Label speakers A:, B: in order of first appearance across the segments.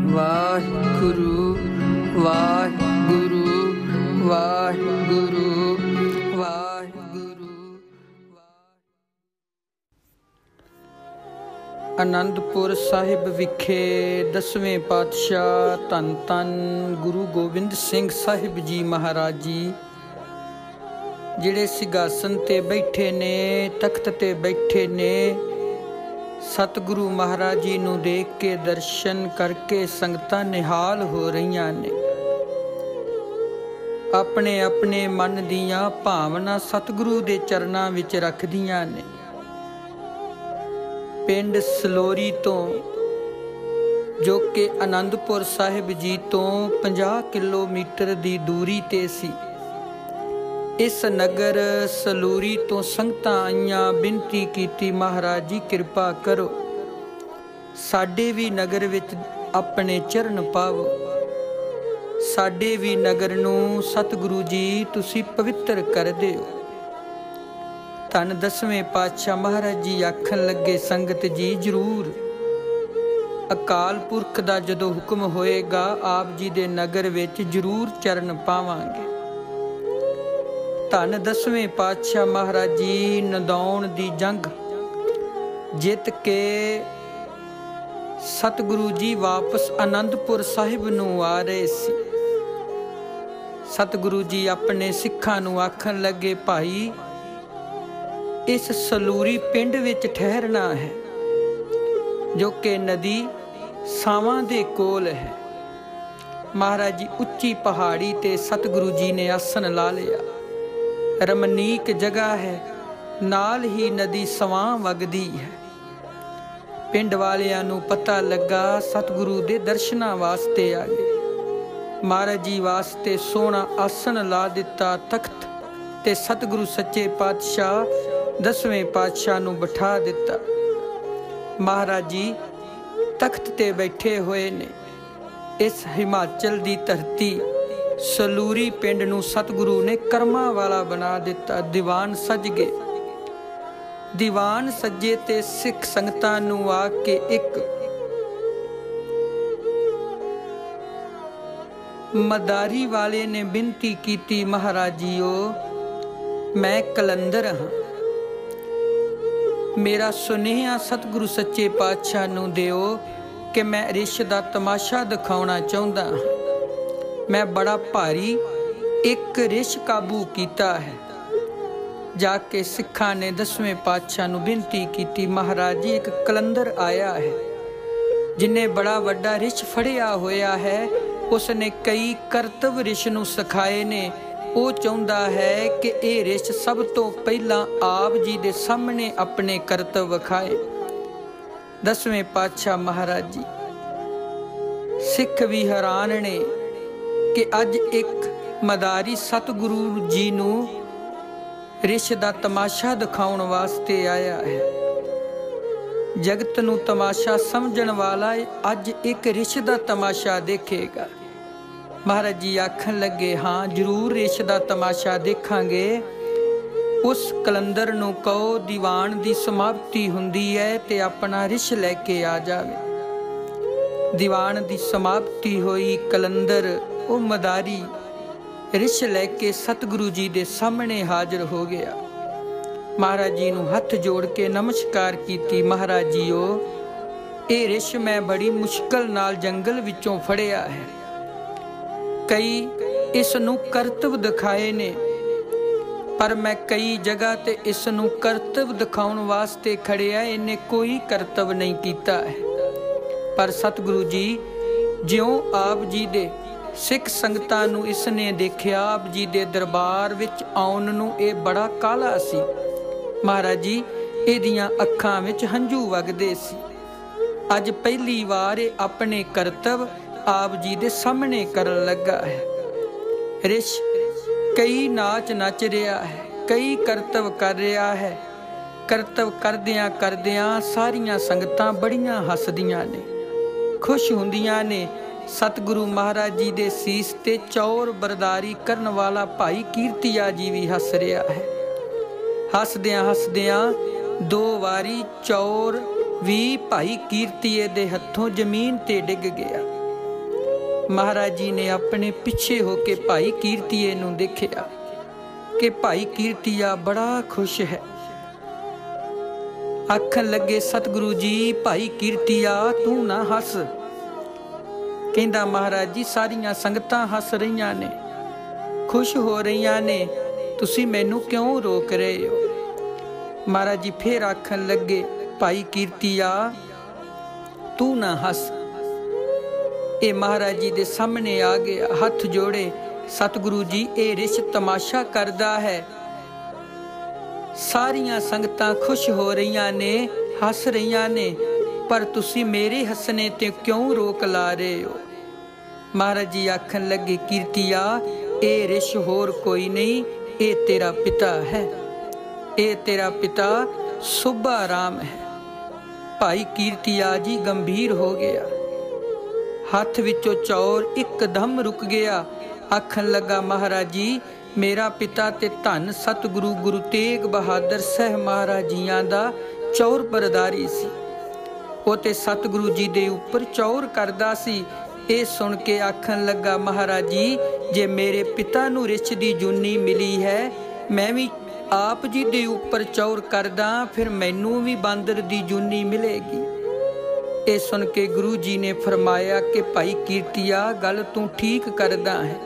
A: ਵਾਹਿਗੁਰੂ ਵਾਹਿਗੁਰੂ ਵਾਹਿਗੁਰੂ ਵਾਹਿਗੁਰੂ। ਆਨੰਦਪੁਰ ਸਾਹਿਬ ਵਿਖੇ 10ਵੇਂ ਪਾਤਸ਼ਾਹ ਧੰਨ ਧੰਨ ਗੁਰੂ ਗੋਬਿੰਦ ਸਿੰਘ ਸਾਹਿਬ ਜੀ ਮਹਾਰਾਜ ਜੀ ਜਿਹੜੇ ਸਿੰਘਾਸਨ ਤੇ ਬੈਠੇ ਨੇ, ਤਖਤ ਤੇ ਬੈਠੇ ਨੇ, ਸਤਿਗੁਰੂ ਮਹਾਰਾਜ ਜੀ ਨੂੰ ਦੇਖ ਕੇ ਦਰਸ਼ਨ ਕਰਕੇ ਸੰਗਤਾਂ ਨਿਹਾਲ ਹੋ ਰਹੀਆਂ ਨੇ। ਆਪਣੇ ਆਪਣੇ ਮਨ ਦੀਆਂ ਭਾਵਨਾ ਸਤਿਗੁਰੂ ਦੇ ਚਰਨਾਂ ਵਿੱਚ ਰੱਖਦੀਆਂ ਨੇ। ਪਿੰਡ ਸਲੋਰੀ ਤੋਂ, ਜੋ ਕਿ ਆਨੰਦਪੁਰ ਸਾਹਿਬ ਜੀ ਤੋਂ 50 ਕਿਲੋਮੀਟਰ ਦੀ ਦੂਰੀ ਤੇ ਸੀ, ਇਸ ਨਗਰ ਸਲੂਰੀ ਤੋਂ ਸੰਗਤਾਂ ਆਈਆਂ, ਬੇਨਤੀ ਕੀਤੀ ਮਹਾਰਾਜ ਜੀ ਕਿਰਪਾ ਕਰੋ, ਸਾਡੇ ਵੀ ਨਗਰ ਵਿੱਚ ਆਪਣੇ ਚਰਨ ਪਾਵੋ, ਸਾਡੇ ਵੀ ਨਗਰ ਨੂੰ ਸਤਿਗੁਰੂ ਜੀ ਤੁਸੀਂ ਪਵਿੱਤਰ ਕਰ ਦਿਓ। ਧੰਨ 10ਵੇਂ ਪਾਤਸ਼ਾਹ ਮਹਾਰਾਜ ਜੀ ਆਖਣ ਲੱਗੇ, ਸੰਗਤ ਜੀ ਜ਼ਰੂਰ ਅਕਾਲ ਪੁਰਖ ਦਾ ਜਦੋਂ ਹੁਕਮ ਹੋਏਗਾ ਆਪ ਜੀ ਦੇ ਨਗਰ ਵਿੱਚ ਜ਼ਰੂਰ ਚਰਨ ਪਾਵਾਂਗੇ। ਧੰਨ 10ਵੇਂ ਪਾਤਸ਼ਾਹ ਮਹਾਰਾਜ ਜੀ ਨਦੌਣ ਦੀ ਜੰਗ ਜਿੱਤ ਕੇ ਸਤਿਗੁਰੂ ਜੀ ਵਾਪਸ ਆਨੰਦਪੁਰ ਸਾਹਿਬ ਨੂੰ ਆ ਰਹੇ ਸੀ। ਸਤਿਗੁਰੂ ਜੀ ਆਪਣੇ ਸਿੱਖਾਂ ਨੂੰ ਆਖਣ ਲੱਗੇ, ਭਾਈ ਇਸ ਸਲੂਰੀ ਪਿੰਡ ਵਿੱਚ ਠਹਿਰਨਾ ਹੈ, ਜੋ ਕਿ ਨਦੀ ਸਾਵਾਂ ਦੇ ਕੋਲ ਹੈ। ਮਹਾਰਾਜ ਜੀ ਉੱਚੀ ਪਹਾੜੀ ਤੇ ਸਤਿਗੁਰੂ ਜੀ ਨੇ ਆਸਣ ਲਾ ਲਿਆ। ਰਮਨੀਕ ਜਗ੍ਹਾ ਹੈ, ਨਾਲ ਹੀ ਨਦੀ ਸਵਾਂ ਵਗਦੀ ਹੈ। ਪਿੰਡ ਵਾਲਿਆਂ ਨੂੰ ਪਤਾ ਲੱਗਾ, ਸਤਿਗੁਰੂ ਦੇ ਦਰਸ਼ਨਾਂ ਵਾਸਤੇ ਆ ਗਏ। ਮਹਾਰਾਜ ਜੀ ਵਾਸਤੇ ਸੋਹਣਾ ਆਸਣ ਲਾ ਦਿੱਤਾ ਤਖਤ ਤੇ ਸਤਿਗੁਰੂ ਸੱਚੇ ਪਾਤਸ਼ਾਹ 10ਵੇਂ ਪਾਤਸ਼ਾਹ ਨੂੰ ਬਿਠਾ ਦਿੱਤਾ। ਮਹਾਰਾਜ ਜੀ ਤਖਤ ਤੇ ਬੈਠੇ ਹੋਏ ਨੇ। ਇਸ ਹਿਮਾਚਲ ਦੀ ਧਰਤੀ ਸਲੂਰੀ ਪਿੰਡ ਨੂੰ ਸਤਿਗੁਰੂ ਨੇ ਕਰਮਾਂ ਵਾਲਾ ਬਣਾ ਦਿੱਤਾ। ਦੀਵਾਨ ਸਜ ਗਏ। ਦੀਵਾਨ ਸੱਜੇ ਤੇ ਸਿੱਖ ਸੰਗਤਾਂ ਨੂੰ ਆ ਕੇ ਇੱਕ ਮਦਾਰੀ ਵਾਲੇ ਨੇ ਬੇਨਤੀ ਕੀਤੀ, ਮਹਾਰਾਜ ਜੀਓ ਮੈਂ ਕਲੰਦਰ ਹਾਂ, ਮੇਰਾ ਸੁਨੇਹਾ ਸਤਿਗੁਰੂ ਸੱਚੇ ਪਾਤਸ਼ਾਹ ਨੂੰ ਦਿਓ ਕਿ ਮੈਂ ਰਿਸ਼ ਦਾ ਤਮਾਸ਼ਾ ਦਿਖਾਉਣਾ ਚਾਹੁੰਦਾ ਹਾਂ। ਮੈਂ ਬੜਾ ਭਾਰੀ ਇੱਕ ਰਿਸ਼ ਕਾਬੂ ਕੀਤਾ ਹੈ। ਜਾ ਕੇ ਸਿੱਖਾਂ ਨੇ 10ਵੇਂ ਪਾਤਸ਼ਾਹ ਨੂੰ ਬੇਨਤੀ ਕੀਤੀ, ਮਹਾਰਾਜ ਜੀ ਇੱਕ ਕਲੰਦਰ ਆਇਆ ਹੈ ਜਿਨੇ ਬੜਾ ਵੱਡਾ ਰਿਸ਼ ਫੜਿਆ ਹੋਇਆ ਹੈ। ਉਸਨੇ ਕਈ ਕਰਤਵ ਰਿਸ਼ ਨੂੰ ਸਿਖਾਏ ਨੇ। ਉਹ ਚਾਹੁੰਦਾ ਹੈ ਕਿ ਇਹ ਰਿਸ਼ ਸਭ ਤੋਂ ਪਹਿਲਾਂ ਆਪ ਜੀ ਦੇ ਸਾਹਮਣੇ ਆਪਣੇ ਕਰਤਵ ਵਿਖਾਏ। 10ਵੇਂ ਪਾਤਸ਼ਾਹ ਮਹਾਰਾਜ ਜੀ ਸਿੱਖ ਵੀ ਹੈਰਾਨ ਨੇ ਕਿ ਅੱਜ ਇੱਕ ਮਦਾਰੀ ਸਤਿਗੁਰੂ ਜੀ ਨੂੰ ਰਿਸ਼ ਦਾ ਤਮਾਸ਼ਾ ਦਿਖਾਉਣ ਵਾਸਤੇ ਆਇਆ ਹੈ। ਜਗਤ ਨੂੰ ਤਮਾਸ਼ਾ ਸਮਝਣ ਵਾਲਾ ਅੱਜ ਇੱਕ ਰਿਸ਼ ਦਾ ਤਮਾਸ਼ਾ ਦੇਖੇਗਾ। ਮਹਾਰਾਜ ਜੀ ਆਖਣ ਲੱਗੇ, ਹਾਂ ਜ਼ਰੂਰ ਰਿਸ਼ ਦਾ ਤਮਾਸ਼ਾ ਦੇਖਾਂਗੇ। ਉਸ ਕਲੰਦਰ ਨੂੰ ਕਹੋ ਦੀਵਾਨ ਦੀ ਸਮਾਪਤੀ ਹੁੰਦੀ ਹੈ ਤੇ ਆਪਣਾ ਰਿਸ਼ ਲੈ ਕੇ ਆ ਜਾਵੇ। ਦੀਵਾਨ ਦੀ ਸਮਾਪਤੀ ਹੋਈ। ਕਲੰਦਰ ਉਹ ਮਦਾਰੀ ਰਿਸ਼ ਲੈ ਕੇ ਸਤਿਗੁਰੂ ਜੀ ਦੇ ਸਾਹਮਣੇ ਹਾਜ਼ਰ ਹੋ ਗਿਆ। ਮਹਾਰਾਜ ਜੀ ਨੂੰ ਹੱਥ ਜੋੜ ਕੇ ਨਮਸਕਾਰ ਕੀਤੀ, ਮਹਾਰਾਜ ਜੀਓ ਇਹ ਰਿਸ਼ ਮੈਂ ਬੜੀ ਮੁਸ਼ਕਲ ਨਾਲ ਜੰਗਲ ਵਿੱਚੋਂ ਫੜਿਆ ਹੈ। ਕਈ ਇਸ ਨੂੰ ਕਰਤਵ ਦਿਖਾਏ ਨੇ, ਪਰ ਮੈਂ ਕਈ ਜਗ੍ਹਾ ਤੇ ਇਸ ਨੂੰ ਕਰਤਵ ਦਿਖਾਉਣ ਵਾਸਤੇ ਖੜਿਆ, ਇਹਨੇ ਕੋਈ ਕਰਤਵ ਨਹੀਂ ਕੀਤਾ ਹੈ। ਪਰ ਸਤਿਗੁਰੂ ਜੀ ਜਿਉਂ ਆਪ ਜੀ ਦੇ ਸਿੱਖ ਸੰਗਤਾਂ ਨੂੰ ਇਸ ਨੇ ਦੇਖਿਆ, ਆਪ ਜੀ ਦੇ ਦਰਬਾਰ ਵਿੱਚ ਆਉਣ ਨੂੰ ਇਹ ਬੜਾ ਕਾਹਲਾ ਸੀ। ਮਹਾਰਾਜ ਜੀ ਇਹਦੀਆਂ ਅੱਖਾਂ ਵਿੱਚ ਹੰਝੂ ਵਗਦੇ ਸੀ। ਅੱਜ ਪਹਿਲੀ ਵਾਰ ਇਹ ਆਪਣੇ ਕਰਤਵ ਆਪ ਜੀ ਦੇ ਸਾਹਮਣੇ ਕਰਨ ਲੱਗਾ ਹੈ। ਰਿਸ਼ ਕਈ ਨਾਚ ਨੱਚ ਰਿਹਾ ਹੈ, ਕਈ ਕਰਤਵ ਕਰ ਰਿਹਾ ਹੈ। ਕਰਤਵ ਕਰਦਿਆਂ ਕਰਦਿਆਂ ਸਾਰੀਆਂ ਸੰਗਤਾਂ ਬੜੀਆਂ ਹੱਸਦੀਆਂ ਨੇ, ਖੁਸ਼ ਹੁੰਦੀਆਂ ਨੇ। ਸਤਿਗੁਰੂ ਮਹਾਰਾਜ ਜੀ ਦੇ ਸੀਸ ਤੇ ਚੌਰ ਬਰਦਾਰੀ ਕਰਨ ਵਾਲਾ ਭਾਈ ਕੀਰਤੀਆ ਜੀ ਵੀ ਹੱਸ ਰਿਹਾ ਹੈ। ਹੱਸਦਿਆਂ ਹੱਸਦਿਆਂ 2 ਵਾਰੀ ਚੌਰ ਵੀ ਭਾਈ ਕੀਰਤੀਏ ਦੇ ਹੱਥੋਂ ਜ਼ਮੀਨ ਤੇ ਡਿੱਗ ਗਿਆ। महाराज जी ने अपने पिछे होके भाई कीर्तिए नूं देखिया कि भाई कीर्तिया बड़ा खुश है। आखन लगे सतगुरु जी भाई कीर्तिया तू ना हस। कहंदा महाराज जी सारियां संगतां हस रहीआं ने, खुश हो रहीआं ने, तुसी मैनू क्यों रोक रहे हो। महाराज जी फिर आखन लगे भाई कीर्तिया तू ना हस। ये महाराज जी दे सामने आ गया, हथ जोड़े, सतगुरु जी ये रिश तमाशा करदा है। सारियां संगतां खुश हो रहीआं ने, हस रहीआं ने, पर तुसी मेरे हसने ते क्यों रोक ला रहे हो। महाराज जी आखन लगे कीर्तिया ये रिश होर कोई नहीं, ये तेरा पिता है, ये तेरा पिता सुब्बा राम है। भाई कीर्तिया जी गंभीर हो गया, हाथ विचों चौर एकदम रुक गया। आखन लगा महाराज जी मेरा पिता ते धन सतगुरु गुरु तेग बहादुर साहब महाराज जियां दा चौर बरदारी सी, वो ते सतगुरु जी दे उपर चौर करदा सी। ये सुन के आखन लगा महाराज जी जे मेरे पिता नूं रिछ दी जूनी मिली है, मैं भी आप जी दे उपर चौर करदा, फिर मैनू भी बांदर दी जूनी मिलेगी। ये सुन के गुरु जी ने फरमाया कि भाई कीर्तिया गल तू ठीक करदा है,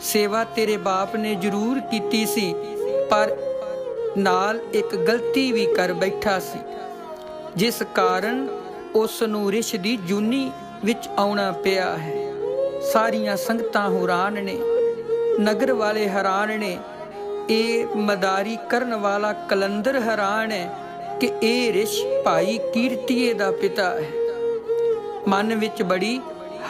A: सेवा तेरे बाप ने जरूर कीती सी, पर नाल एक गलती भी कर बैठा सी, जिस कारण उस नूं रिछ दी जूनी विच आउणा पिया है। सारियां संगतां हैरान ने, नगर वाले हैरान ने, ये मदारी करन वाला कलंदर हैरान है कि ये रिश भाई कीर्तिए दा पिता है। मन विच बड़ी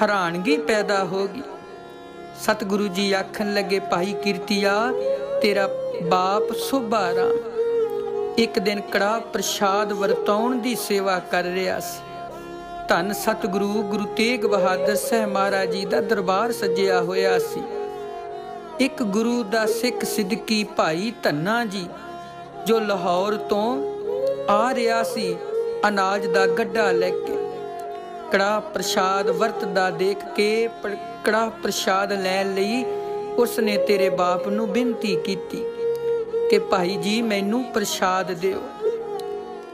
A: हैरानगी पैदा होगी। सतगुरु जी आखन लगे भाई कीर्तिया तेरा बाप सुब्बा राम एक दिन कड़ाह प्रसाद वरताउण दी सेवा कर रहा सी। धन सतगुरु गुरु तेग बहादुर साहब महाराज जी दा दरबार सजिया होया सी। एक गुरु दा सिख सिद्दकी भाई धन्ना जी जो लाहौर तो आ रहा सी, अनाज दा गड्ढा लेके कड़ाह प्रसाद वरतदा देख के कड़ाह प्रसाद लैण लई उसने तेरे बाप नूं बेनती कीती कि भाई जी मैनू प्रसाद दिओ,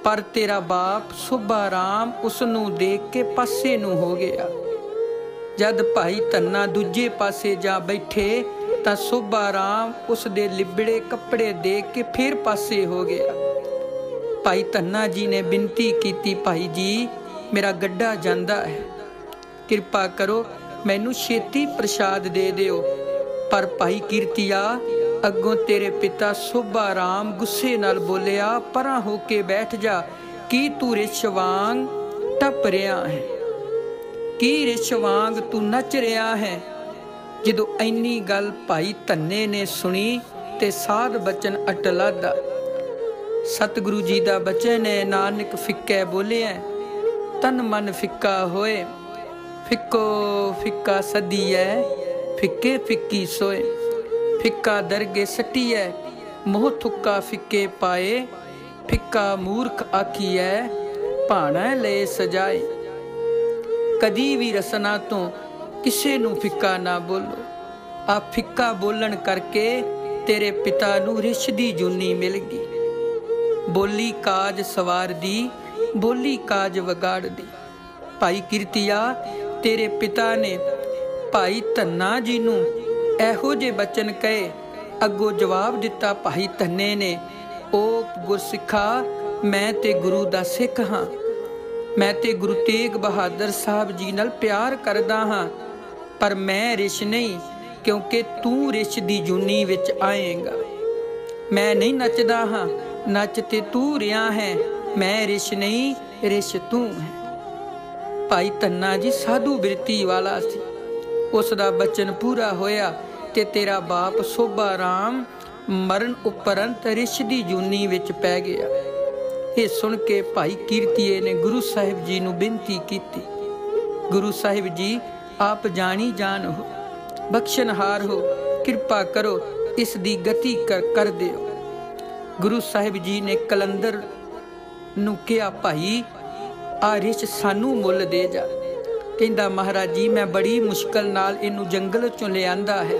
A: पर तेरा बाप सुब्बा राम उसनूं देख के पासे नूं हो गया। जद भाई धन्ना दूजे पासे जा बैठे तां सुब्बा राम उस दे लिबड़े कपड़े देख के फिर पासे हो गया। भाई धन्ना जी ने बिनती की भाई जी मेरा गड्ढा जांदा है, कृपा करो मैनू छेती प्रसाद दे दिओ। पर भाई कीर्तिया अगों तेरे पिता सुब्बा राम गुस्से नाल बोलिया परां होके बैठ जा, की तू रिछ वांग टप रिहा है, की रिछ वांग तू नच रिहा है। जदों इन्नी गल भाई धन्ने ने सुनी ते साध बचन अटलादा। सतगुरु जी दा बचन है नानक फिक्के बोलिया तन मन फिक्का होए, फिक्को फिक्का सदिए फिक्के फिक्की सोए। फिक्का दरगे सटिए मोह थुक्का फिक्के पाए, फिक्का मूर्ख आखिए भाणा ले सजाए। कदी भी रसना तो किसे नू फिक्का ना बोलो, आ फिक्का बोलन करके तेरे पिता नू रिछ दी जूनी मिल गई। बोली काज सवार दी, बोली काज वगाड़ दी। भाई कीर्तिया तेरे पिता ने भाई धन्ना जी नू एहो जे बचन कहे, अगो जवाब दिता भाई धन्ने ने, ओ गुरसिखा मैं ते गुरु दा सिख हाँ, मैं ते गुरु तेग बहादुर साहब जी नाल प्यार करदा हाँ, पर मैं रिछ नहीं, क्योंकि तू रिछ दी जूनी विच आएगा। मैं नहीं नचदा हाँ, नच ते तू रिहा है, मैं रिछ नहीं रिछ तू है। भाई धन्ना जी साधु बिरती वाला सी, उसदा बचन पूरा होया ते तेरा बाप सोभा राम मरण उपरंत रिछ दी जूनी विच पै गया। ये सुन के भाई कीर्तिए ने गुरु साहिब जी नू बेनती की, गुरु साहिब जी आप जानी जान हो, बख्शनहार हो, कृपा करो इस दी गति कर दिओ। गुरु साहिब जी ने कलंदर नू कहा भाई आ रिछ सानू मुल दे जा। कहंदा महाराज जी मैं बड़ी मुश्किल नाल इनू जंगल चों लिआंदा है,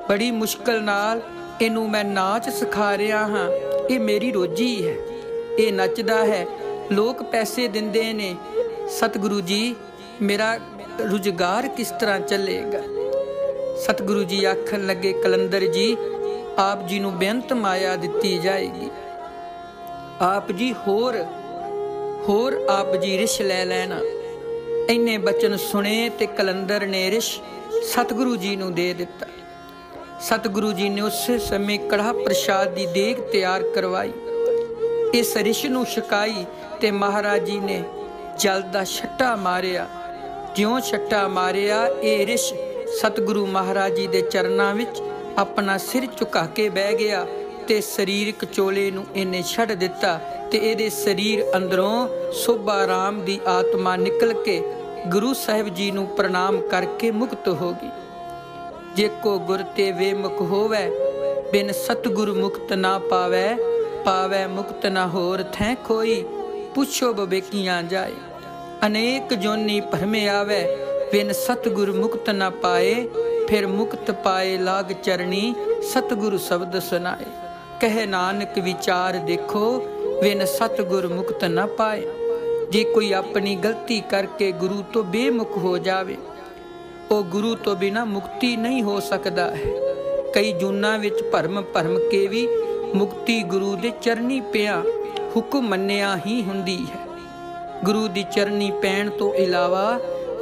A: बड़ी मुश्किल नाल इनू मैं नाच सिखा रहा हाँ, ये मेरी रोजी है, ये नचदा है, लोग पैसे दिंदे ने, सतगुरु जी मेरा रुजगार किस तरह चलेगा। सतगुरु जी आखन लगे कलंदर जी आप जी नू बेअंत माया दिती जाएगी, आप जी होर आप जी रिश लै लैना। इन्ने बचन सुने ते कलंदर ने रिश सतगुरु जी नू दे दिता। सतगुरु जी ने उस समय कड़ा प्रसाद की देग तैयार करवाई, इस रिश नू छकाई ते महाराज जी ने जल दा छट्टा मारिया। ज्यों छट्टा मारिया ये रिश सतगुरु महाराज जी दे चरनां विच अपना सिर झुका के बह गया ते सरीरक चोले नू इन्ने छड़ दिता ते इहदे शरीर अंदरों सोभा राम दी आत्मा निकल के गुरु साहिब जी नू प्रणाम करके मुक्त हो गई। जे को गुर ते वेमुख होवै बिन सतगुरु मुक्त ना पावै, पावै मुक्त ना होर थैं कोई, पुछो बबेकियां जाए। अनेक जोनी भरमे आवे बिन सतगुरु मुक्त ना पाए, फिर मुक्त पाए लाग चरणी सतगुरु शब्द सुनाए। कहे नानक विचार देखो बिन सतगुरु मुक्त न पाए। जे कोई अपनी गलती करके गुरु तो बेमुख हो जावे, वो गुरु तो बिना मुक्ति नहीं हो सकता है। कई जूना विच भरम के भी मुक्ति गुरु दे चरनी पिया हुक्म मन्निया ही हुंदी है। गुरु दी चरनी पैण तो इलावा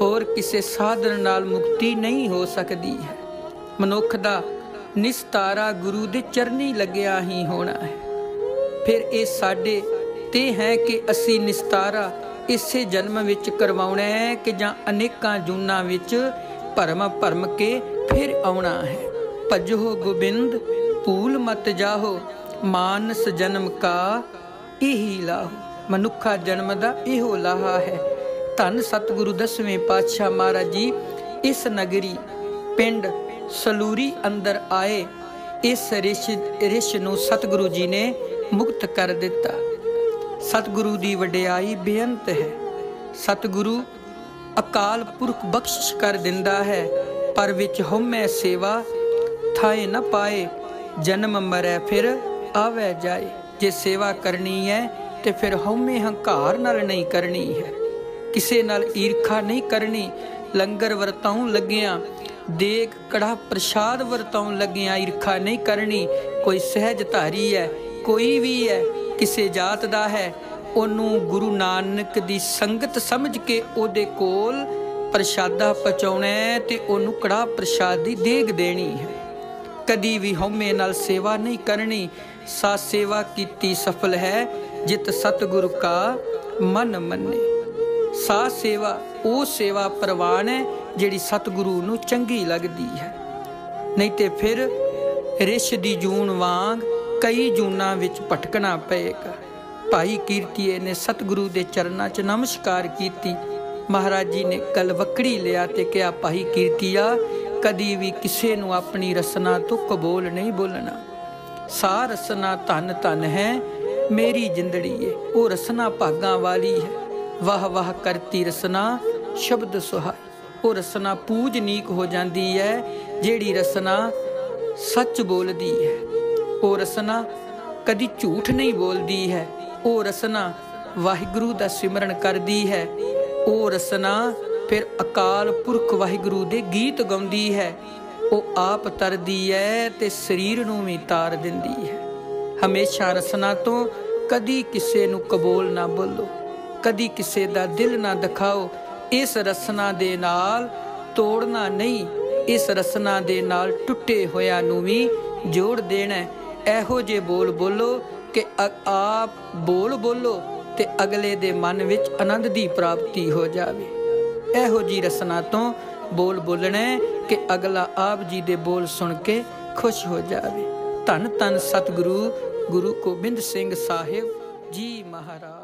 A: होर किसी साधन नाल मुक्ति नहीं हो सकती है। मनुख दा निस्तारा गुरु दे चरनी लग्या ही होना है। फिर ये साडे ते है कि असी निस्तारा इसे जन्म विच करवाउणा है कि जां अनेकां जूनां विच भरम के फिर आउणा है। भजो गोबिंद भूल मत जाहो, मानस जन्म का यही लाहो। मनुखा जन्म दा इहो लाहा है। धन सतगुरु 10वें पातशाह महाराज जी इस नगरी पिंड सलूरी अंदर आए। इस रिश नू सतगुरु जी ने मुक्त कर दिता। सतगुरु दी वडियाई बेअंत है। सतगुरु अकाल पुरख बख्शिश कर दिंदा है, पर विच हउमै सेवा थाए न पाए। जन्म मरै फिर आवे जाए। जे सेवा करनी है तो फिर हउमै हंकार नाल नहीं करनी है, किसे नाल ईरखा नहीं करनी। लंगर वरताऊं लगिया, देग कड़ा प्रसाद वरताऊं लगिया ईरखा नहीं करनी। कोई सहज धारी है, कोई भी है, किसे जात दा है, ओनू गुरु नानक दी संगत समझ के ओदे कोल प्रसादा पहुँचाउणा है ते ओनू कड़ा प्रसाद दी देग देनी है। कदी भी हउमे नाल सेवा नहीं करनी। सा सेवा कीती सफल है जित सतगुरु का मन मन्ने। सा सेवा वो सेवा प्रवान है जिहड़ी सतगुरु नू चंगी लगदी है। नहीं ते फिर रिश दी जून वांग कई जूना विच भटकना पएगा। भाई कीर्तिए ने सतगुरु दे चरनां च नमस्कार कीती। महाराज जी ने गल वकड़ी लिया ते कहा, भाई कीर्तिया कदी भी किसे नू अपनी रसना तो कबूल नहीं बोलना। सा रसना धन धन है मेरी जिंदड़ी है, वो रसना भागां वाली है। वाह वाह करती रसना शब्द सुहाई। वो रसना पूजनीक हो जाती है जेड़ी रसना सच बोलती है। वो रसना कदी झूठ नहीं बोलती है। वो रसना वाहिगुरु दा सिमरन करती है। वो रसना फिर अकाल पुरख वाहिगुरु दे गीत गाउंदी है। वो आप तरदी है ते शरीर नूं भी तार दिंदी है। हमेशा रसना तो कदी किसे नूं कबूल ना बोलो, कदी किसे दा दिल ना दिखाओ। इस रसना दे नाल तोड़ना नहीं, इस रसना दे नाल टुटे होया नूं भी जोड़ देना। एहो जे बोल बोलो कि आप बोल बोलो ते अगले दे मन विच आनंद दी प्राप्ति हो जावे। एहो जी रसना तो बोल बोलना कि अगला आप जी दे बोल सुन के खुश हो जावे। धन धन सतगुरु गुरु गोबिंद सिंह साहिब जी महाराज।